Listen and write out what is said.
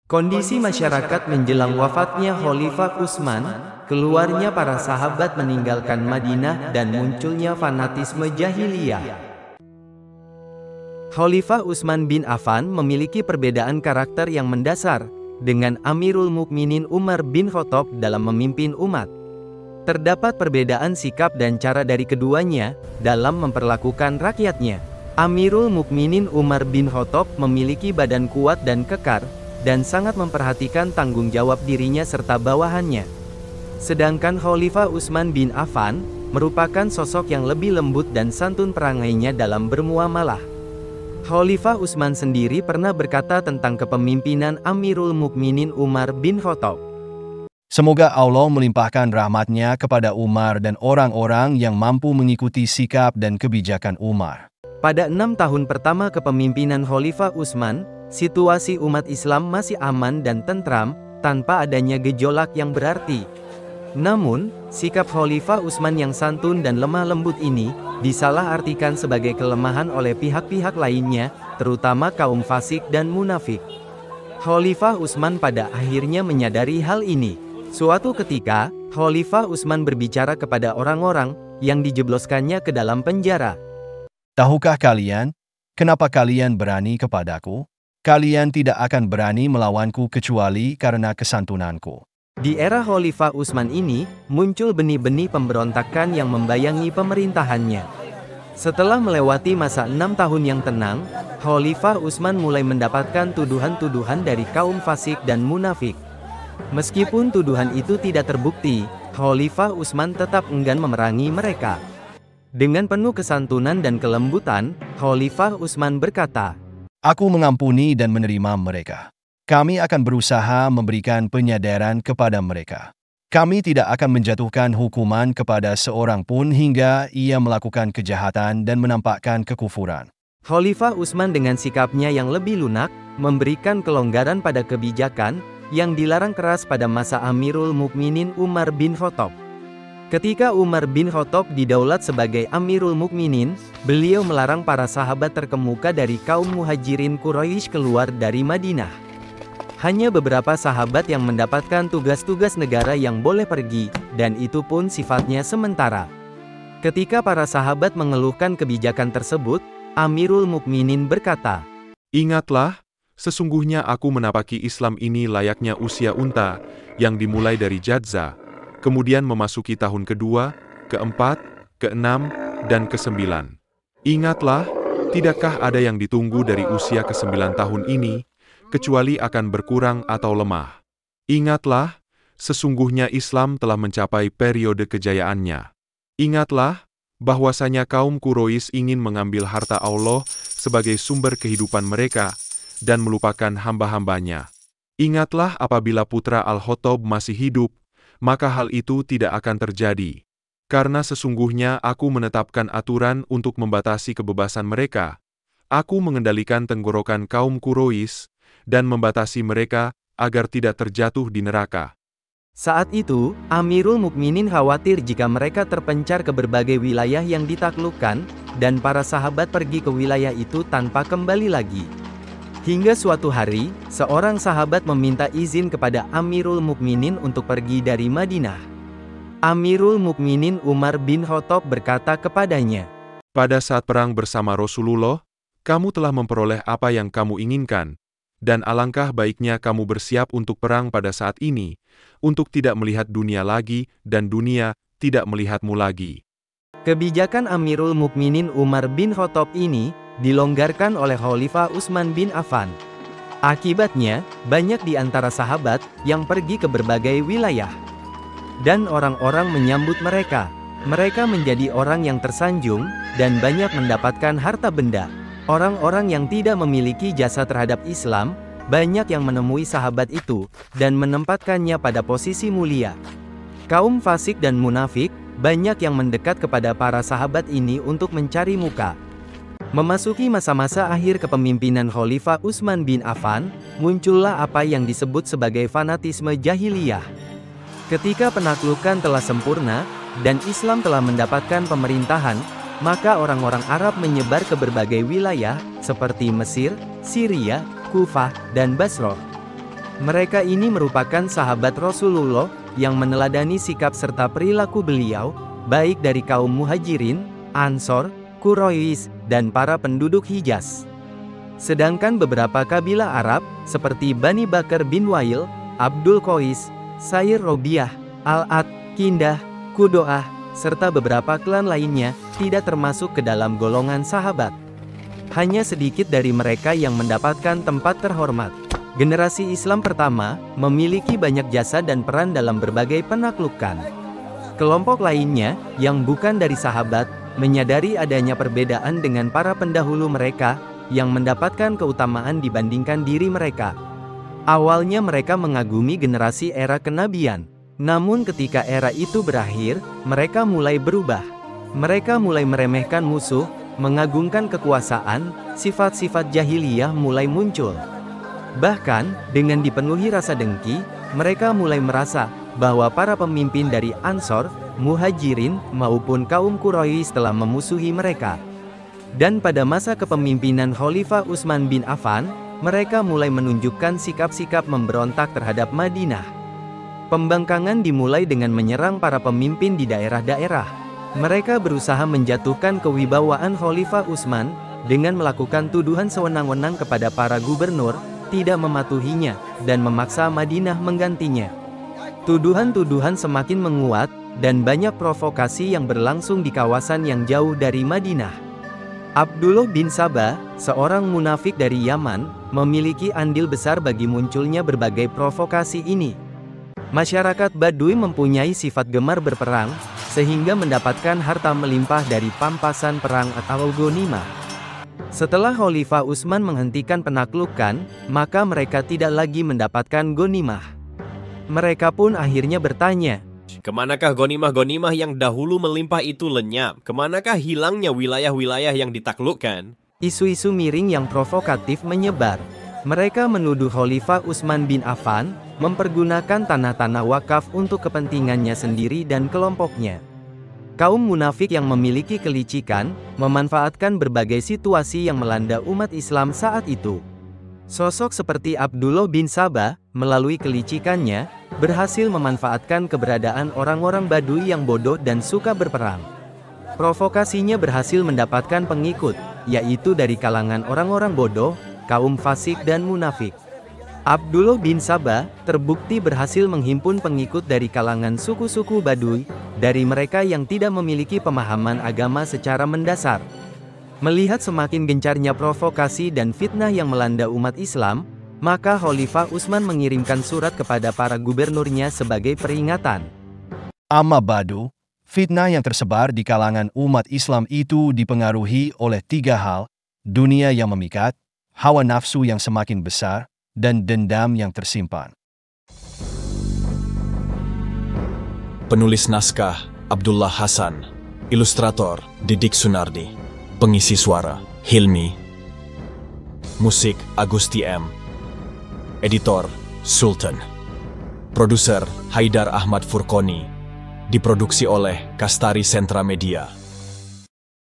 Kondisi masyarakat menjelang wafatnya Khalifah Utsman, keluarnya para sahabat meninggalkan Madinah dan munculnya fanatisme jahiliyah. Khalifah Utsman bin Affan memiliki perbedaan karakter yang mendasar dengan Amirul Mukminin Umar bin Khattab dalam memimpin umat. Terdapat perbedaan sikap dan cara dari keduanya dalam memperlakukan rakyatnya. Amirul Mukminin Umar bin Khattab memiliki badan kuat dan kekar, dan sangat memperhatikan tanggung jawab dirinya serta bawahannya. Sedangkan Khalifah Utsman bin Affan merupakan sosok yang lebih lembut dan santun perangainya dalam bermuamalah. Khalifah Utsman sendiri pernah berkata tentang kepemimpinan Amirul Mukminin Umar bin Khattab. Semoga Allah melimpahkan rahmat-Nya kepada Umar dan orang-orang yang mampu mengikuti sikap dan kebijakan Umar. Pada 6 tahun pertama kepemimpinan Khalifah Utsman, situasi umat Islam masih aman dan tentram, tanpa adanya gejolak yang berarti. Namun, sikap Khalifah Utsman yang santun dan lemah lembut ini, disalahartikan sebagai kelemahan oleh pihak-pihak lainnya, terutama kaum fasik dan munafik. Khalifah Utsman pada akhirnya menyadari hal ini. Suatu ketika, Khalifah Utsman berbicara kepada orang-orang yang dijebloskannya ke dalam penjara. Tahukah kalian, kenapa kalian berani kepadaku? Kalian tidak akan berani melawanku kecuali karena kesantunanku. Di era Khalifah Utsman ini, muncul benih-benih pemberontakan yang membayangi pemerintahannya. Setelah melewati masa 6 tahun yang tenang, Khalifah Utsman mulai mendapatkan tuduhan-tuduhan dari kaum fasik dan munafik. Meskipun tuduhan itu tidak terbukti, Khalifah Utsman tetap enggan memerangi mereka. Dengan penuh kesantunan dan kelembutan, Khalifah Utsman berkata, "Aku mengampuni dan menerima mereka. Kami akan berusaha memberikan penyadaran kepada mereka. Kami tidak akan menjatuhkan hukuman kepada seorang pun hingga ia melakukan kejahatan dan menampakkan kekufuran." Khalifah Utsman dengan sikapnya yang lebih lunak, memberikan kelonggaran pada kebijakan yang dilarang keras pada masa Amirul Mukminin Umar bin Khattab. Ketika Umar bin Khattab didaulat sebagai Amirul Mukminin, beliau melarang para sahabat terkemuka dari kaum muhajirin Quraisy keluar dari Madinah. Hanya beberapa sahabat yang mendapatkan tugas-tugas negara yang boleh pergi, dan itu pun sifatnya sementara. Ketika para sahabat mengeluhkan kebijakan tersebut, Amirul Mukminin berkata, "Ingatlah, sesungguhnya aku menapaki Islam ini layaknya usia unta, yang dimulai dari Jadza, kemudian memasuki tahun kedua, keempat, keenam, dan kesembilan. Ingatlah, tidakkah ada yang ditunggu dari usia ke-9 tahun ini, kecuali akan berkurang atau lemah. Ingatlah, sesungguhnya Islam telah mencapai periode kejayaannya. Ingatlah, bahwasanya kaum Quraisy ingin mengambil harta Allah sebagai sumber kehidupan mereka, dan melupakan hamba-hambanya. Ingatlah apabila putra Al-Khattab masih hidup, maka hal itu tidak akan terjadi. Karena sesungguhnya aku menetapkan aturan untuk membatasi kebebasan mereka. Aku mengendalikan tenggorokan kaum Quraisy, dan membatasi mereka, agar tidak terjatuh di neraka." Saat itu, Amirul Mukminin khawatir jika mereka terpencar ke berbagai wilayah yang ditaklukkan, dan para sahabat pergi ke wilayah itu tanpa kembali lagi. Hingga suatu hari, seorang sahabat meminta izin kepada Amirul Mukminin untuk pergi dari Madinah. Amirul Mukminin Umar bin Khattab berkata kepadanya, "Pada saat perang bersama Rasulullah, kamu telah memperoleh apa yang kamu inginkan, dan alangkah baiknya kamu bersiap untuk perang pada saat ini, untuk tidak melihat dunia lagi, dan dunia tidak melihatmu lagi." Kebijakan Amirul Mukminin Umar bin Khattab ini dilonggarkan oleh Khalifah Utsman bin Affan. Akibatnya, banyak di antara sahabat yang pergi ke berbagai wilayah. Dan orang-orang menyambut mereka. Mereka menjadi orang yang tersanjung, dan banyak mendapatkan harta benda. Orang-orang yang tidak memiliki jasa terhadap Islam, banyak yang menemui sahabat itu, dan menempatkannya pada posisi mulia. Kaum fasik dan munafik, banyak yang mendekat kepada para sahabat ini untuk mencari muka. Memasuki masa-masa akhir kepemimpinan Khalifah Utsman bin Affan, muncullah apa yang disebut sebagai fanatisme jahiliyah. Ketika penaklukan telah sempurna, dan Islam telah mendapatkan pemerintahan, maka orang-orang Arab menyebar ke berbagai wilayah, seperti Mesir, Syria, Kufah, dan Basrah. Mereka ini merupakan sahabat Rasulullah yang meneladani sikap serta perilaku beliau, baik dari kaum Muhajirin, Ansor, Quraisy, dan para penduduk Hijaz. Sedangkan beberapa kabilah Arab, seperti Bani Bakar bin Wail, Abdul Qais, Sair Robiah, Al-Ad, Kindah, Kudoah, serta beberapa klan lainnya, tidak termasuk ke dalam golongan sahabat. Hanya sedikit dari mereka yang mendapatkan tempat terhormat. Generasi Islam pertama, memiliki banyak jasa dan peran dalam berbagai penaklukan. Kelompok lainnya, yang bukan dari sahabat, menyadari adanya perbedaan dengan para pendahulu mereka, yang mendapatkan keutamaan dibandingkan diri mereka. Awalnya mereka mengagumi generasi era kenabian. Namun ketika era itu berakhir, mereka mulai berubah. Mereka mulai meremehkan musuh, mengagungkan kekuasaan, sifat-sifat jahiliyah mulai muncul. Bahkan, dengan dipenuhi rasa dengki, mereka mulai merasa bahwa para pemimpin dari Ansor, Muhajirin, maupun kaum Quraisy telah memusuhi mereka. Dan pada masa kepemimpinan Khalifah Utsman bin Affan, mereka mulai menunjukkan sikap-sikap memberontak terhadap Madinah. Pembangkangan dimulai dengan menyerang para pemimpin di daerah-daerah. Mereka berusaha menjatuhkan kewibawaan Khalifah Utsman, dengan melakukan tuduhan sewenang-wenang kepada para gubernur, tidak mematuhinya, dan memaksa Madinah menggantinya. Tuduhan-tuduhan semakin menguat, dan banyak provokasi yang berlangsung di kawasan yang jauh dari Madinah. Abdullah bin Sabah, seorang munafik dari Yaman, memiliki andil besar bagi munculnya berbagai provokasi ini. Masyarakat Baduy mempunyai sifat gemar berperang, sehingga mendapatkan harta melimpah dari pampasan perang atau ghanimah. Setelah Khalifah Utsman menghentikan penaklukan, maka mereka tidak lagi mendapatkan ghanimah. Mereka pun akhirnya bertanya, kemanakah ghanimah-ghanimah yang dahulu melimpah itu lenyap? Kemanakah hilangnya wilayah-wilayah yang ditaklukkan? Isu-isu miring yang provokatif menyebar. Mereka menuduh Khalifah Utsman bin Affan mempergunakan tanah-tanah wakaf untuk kepentingannya sendiri dan kelompoknya. Kaum munafik yang memiliki kelicikan, memanfaatkan berbagai situasi yang melanda umat Islam saat itu. Sosok seperti Abdullah bin Sabah, melalui kelicikannya, berhasil memanfaatkan keberadaan orang-orang Baduy yang bodoh dan suka berperang. Provokasinya berhasil mendapatkan pengikut, yaitu dari kalangan orang-orang bodoh, kaum fasik dan munafik. Abdullah bin Sabah terbukti berhasil menghimpun pengikut dari kalangan suku-suku Baduy, dari mereka yang tidak memiliki pemahaman agama secara mendasar. Melihat semakin gencarnya provokasi dan fitnah yang melanda umat Islam, maka Khalifah Utsman mengirimkan surat kepada para gubernurnya sebagai peringatan. Amma ba'du, fitnah yang tersebar di kalangan umat Islam itu dipengaruhi oleh 3 hal: dunia yang memikat, hawa nafsu yang semakin besar, dan dendam yang tersimpan. Penulis naskah Abdullah Hasan, ilustrator Didik Sunardi, pengisi suara Hilmi, musik Agusti M, editor Sultan, produser Haidar Ahmad Furqoni, diproduksi oleh Kastari Sentra Media.